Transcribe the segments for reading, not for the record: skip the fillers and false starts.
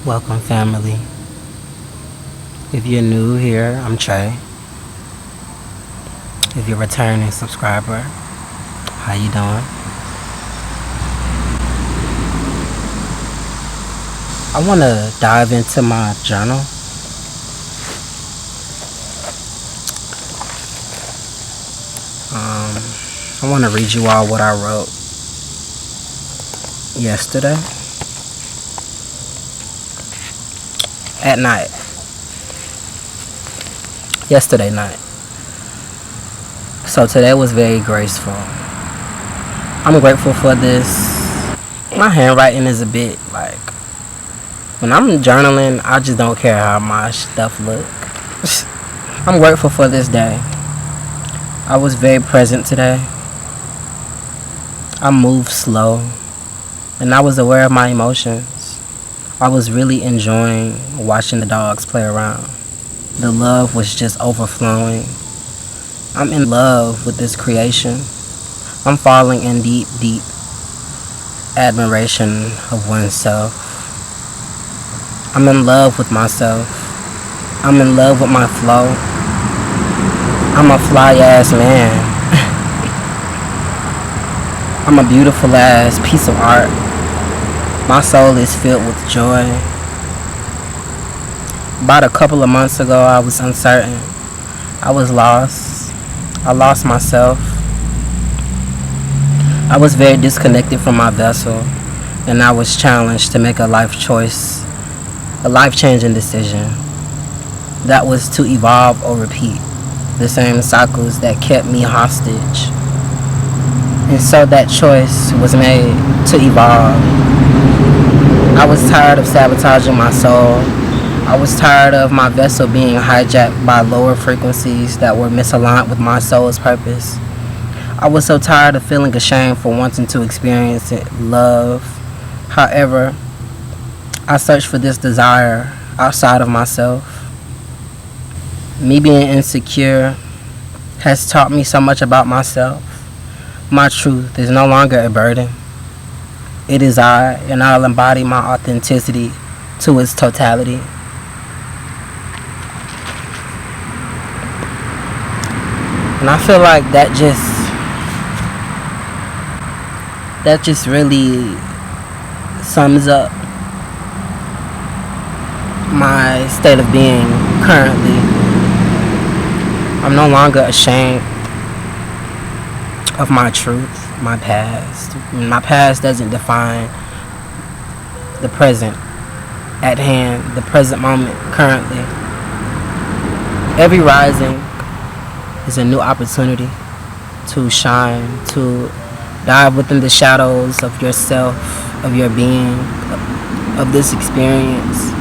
Welcome, family. If you're new here, I'm Trey. If you're a returning subscriber, how you doing? I want to dive into my journal. I want to read you all what I wrote yesterday at night. Yesterday night. So today was very graceful. I'm grateful for this. My handwriting is a bit like, when I'm journaling, I just don't care how my stuff look. I'm grateful for this day. I was very present today. I moved slow, and I was aware of my emotions. I was really enjoying watching the dogs play around. The love was just overflowing. I'm in love with this creation. I'm falling in deep, deep admiration of oneself. I'm in love with myself. I'm in love with my flow. I'm a fly ass man. I'm a beautiful ass piece of art. My soul is filled with joy. About a couple of months ago, I was uncertain. I was lost. I lost myself. I was very disconnected from my vessel, and I was challenged to make a life choice, a life-changing decision. That was to evolve or repeat the same cycles that kept me hostage. And so that choice was made to evolve. I was tired of sabotaging my soul. I was tired of my vessel being hijacked by lower frequencies that were misaligned with my soul's purpose. I was so tired of feeling ashamed for wanting to experience it, love. However, I searched for this desire outside of myself. Me being insecure has taught me so much about myself. My truth is no longer a burden. It is I, and I'll embody my authenticity to its totality. And I feel like that just really sums up my state of being currently. I'm no longer ashamed of my truth, my past. My past doesn't define the present at hand, the present moment currently. Every rising is a new opportunity to shine, to dive within the shadows of yourself, of your being, of this experience.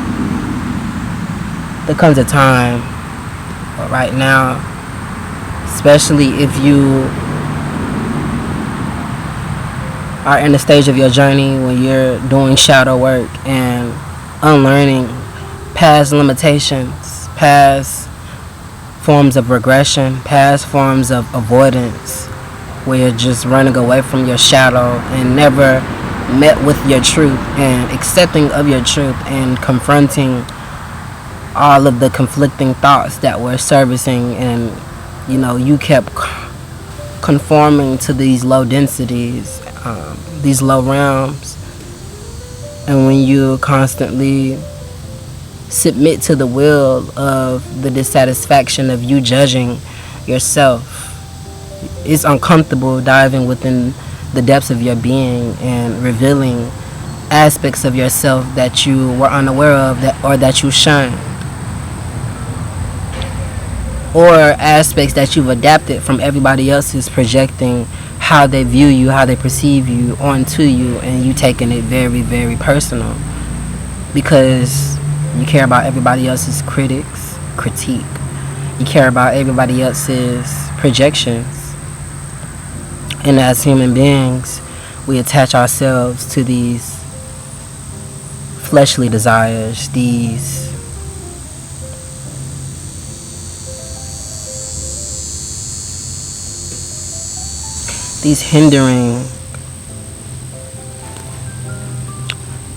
There comes a time, right now, especially if you are in the stage of your journey when you're doing shadow work and unlearning past limitations, past forms of regression, past forms of avoidance, where you're just running away from your shadow and never met with your truth and accepting of your truth and confronting all of the conflicting thoughts that were servicing, and you kept conforming to these low densities, these low realms. And when you constantly submit to the will of the dissatisfaction of you judging yourself, it's uncomfortable diving within the depths of your being and revealing aspects of yourself that you were unaware of, or that you shunned, or aspects that you've adapted from everybody else's projecting how they view you, how they perceive you onto you, and you taking it very, very personal because you care about everybody else's critique. You care about everybody else's projections. And as human beings, we attach ourselves to these fleshly desires, these hindering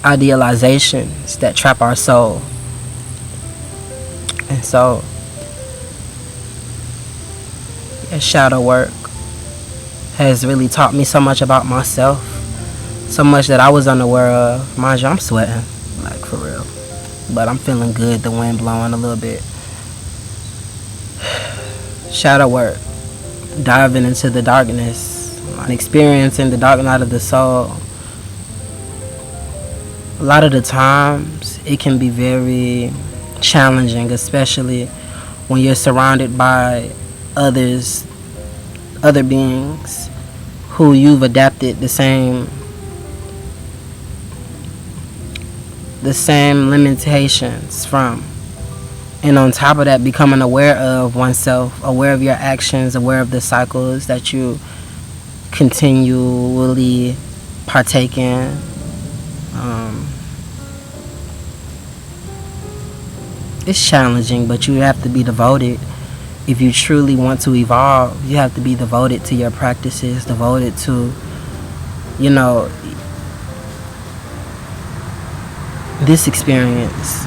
idealizations that trap our soul. And so, shadow work has really taught me so much about myself, so much that I was unaware of. Mind you, I'm sweating, like for real, but I'm feeling good. The wind blowing a little bit. Shadow work, diving into the darkness, experiencing the dark night of the soul. A lot of the times it can be very challenging, especially when you're surrounded by other beings who you've adapted the same limitations from. And on top of that, becoming aware of oneself, aware of your actions, aware of the cycles that you continually partake in. It's challenging, but you have to be devoted. If you truly want to evolve, you have to be devoted to your practices, devoted to, this experience.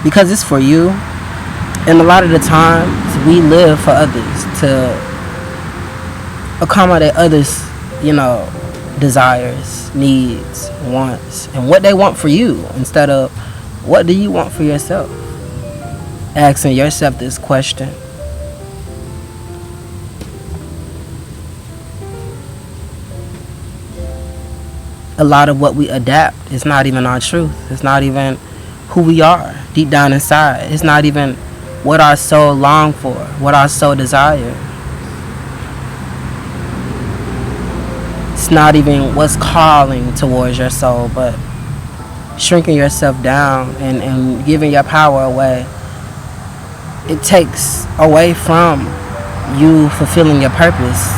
Because it's for you. And a lot of the times, we live for others, to accommodate others, desires, needs, wants, and what they want for you, instead of what do you want for yourself. Asking yourself this question. A lot of what we adapt is not even our truth. It's not even who we are deep down inside. It's not even what our soul longs for, what our soul desires. It's not even what's calling towards your soul, but shrinking yourself down and giving your power away. It takes away from you fulfilling your purpose.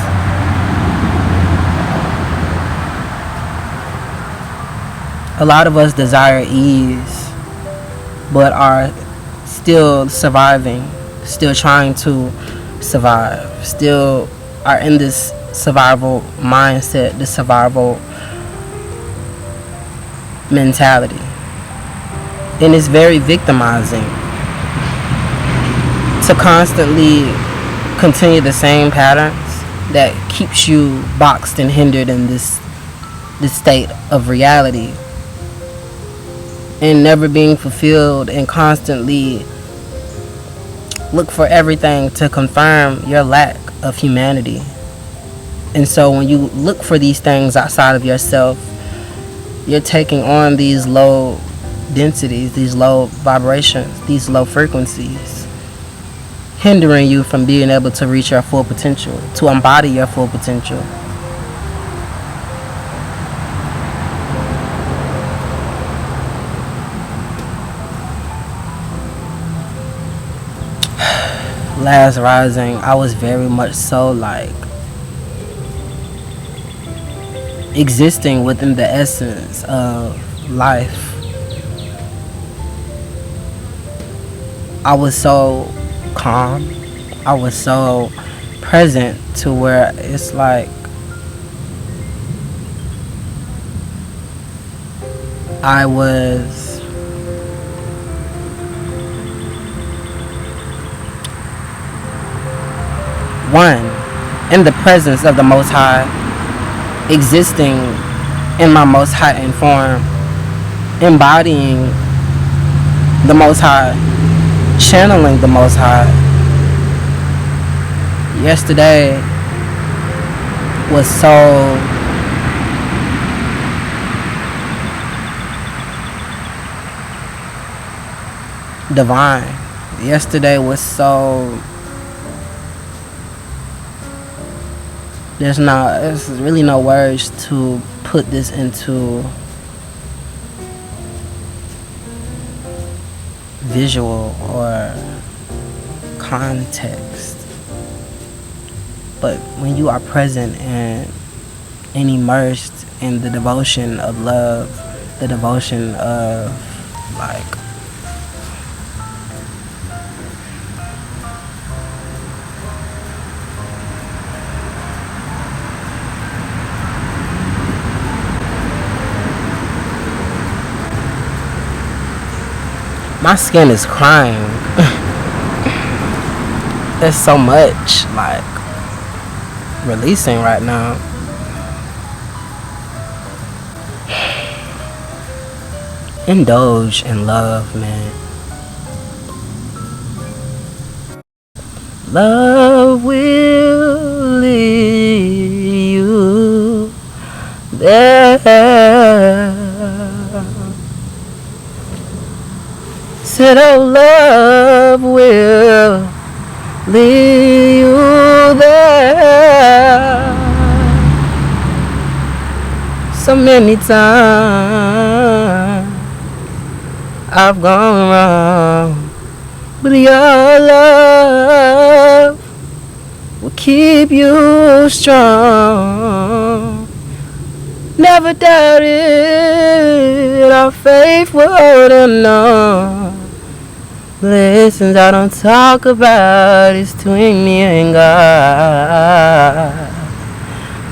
A lot of us desire ease, but are still surviving, still trying to survive, still are in this survival mindset, this survival mentality. And it's very victimizing to constantly continue the same patterns that keeps you boxed and hindered in this state of reality, and never being fulfilled, and constantly look for everything to confirm your lack of humanity. And so when you look for these things outside of yourself, you're taking on these low densities, these low vibrations, these low frequencies, hindering you from being able to reach your full potential, to embody your full potential. Last rising, I was very much so like existing within the essence of life. I was so calm, I was so present, to where it's like I was one in the presence of the Most High, existing in my most heightened form, embodying the Most High, channeling the Most High. Yesterday was so divine. Yesterday was so, there's really no words to put this into visual or context. But when you are present and immersed in the devotion of love, the devotion of like My skin is crying. There's so much like releasing right now. Indulge in love, man. Love will lead you there. Said, oh, love will lead you there. So many times I've gone wrong, but your love will keep you strong. Never doubted our faith will hold on. Blessings I don't talk about, it's between me and God.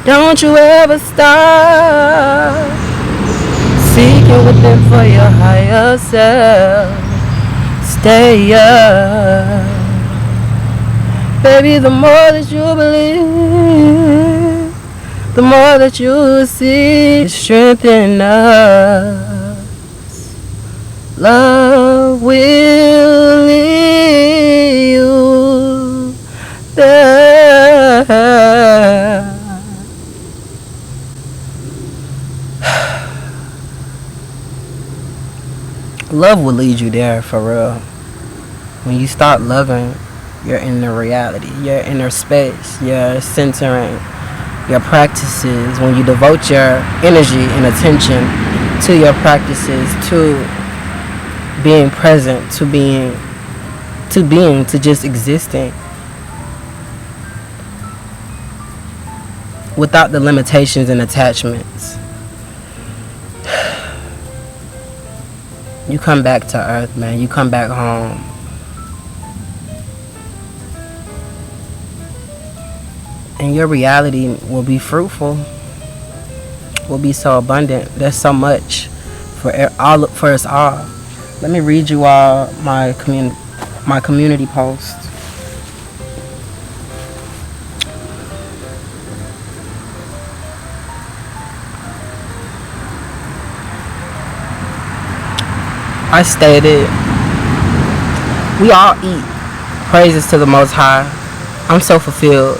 Don't you ever stop seeking within for your higher self. Stay up, baby. The more that you believe, the more that you see. Strengthen us. Love will lead you there. Love will lead you there, for real. When you start loving your inner reality, your inner space, your centering, your practices, when you devote your energy and attention to your practices, to being present, to just existing without the limitations and attachments. You come back to earth, man. You come back home. And your reality will be fruitful, will be so abundant. There's so much for us all. Let me read you all my community post. I stated, we all eat. Praises to the Most High. I'm so fulfilled.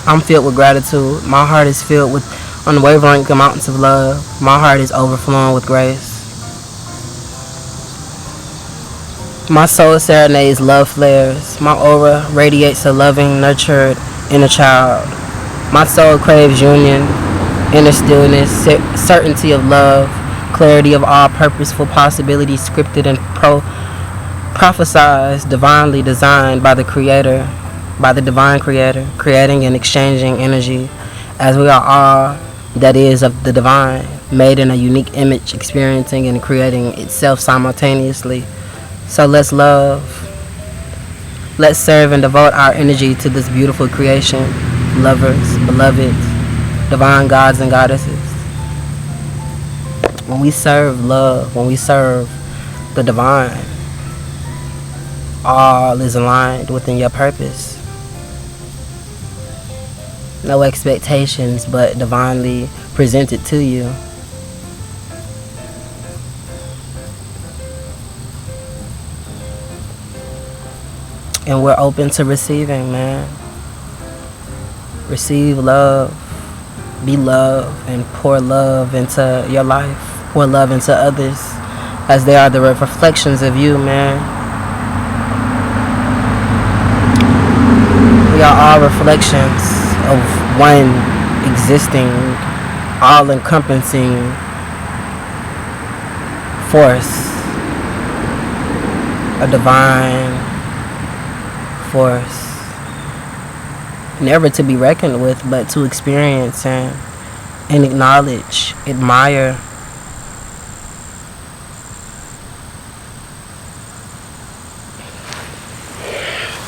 I'm filled with gratitude. My heart is filled with unwavering amounts of love. My heart is overflowing with grace. My soul serenades love flares. My aura radiates a loving, nurtured inner child. My soul craves union, inner stillness, certainty of love, clarity of all purposeful possibilities scripted and prophesied, divinely designed by the Creator, by the Divine Creator, creating and exchanging energy as we are all that is of the Divine, made in a unique image, experiencing and creating itself simultaneously. So let's love, let's serve and devote our energy to this beautiful creation, lovers, beloveds, divine gods and goddesses. When we serve love, when we serve the divine, all is aligned within your purpose. No expectations, but divinely presented to you. And we're open to receiving, man. Receive love, be love, and pour love into your life. Pour love into others, as they are the reflections of you, man. We are all reflections of one existing, all-encompassing force, a divine force, never to be reckoned with, but to experience and acknowledge, admire.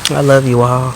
I love you all.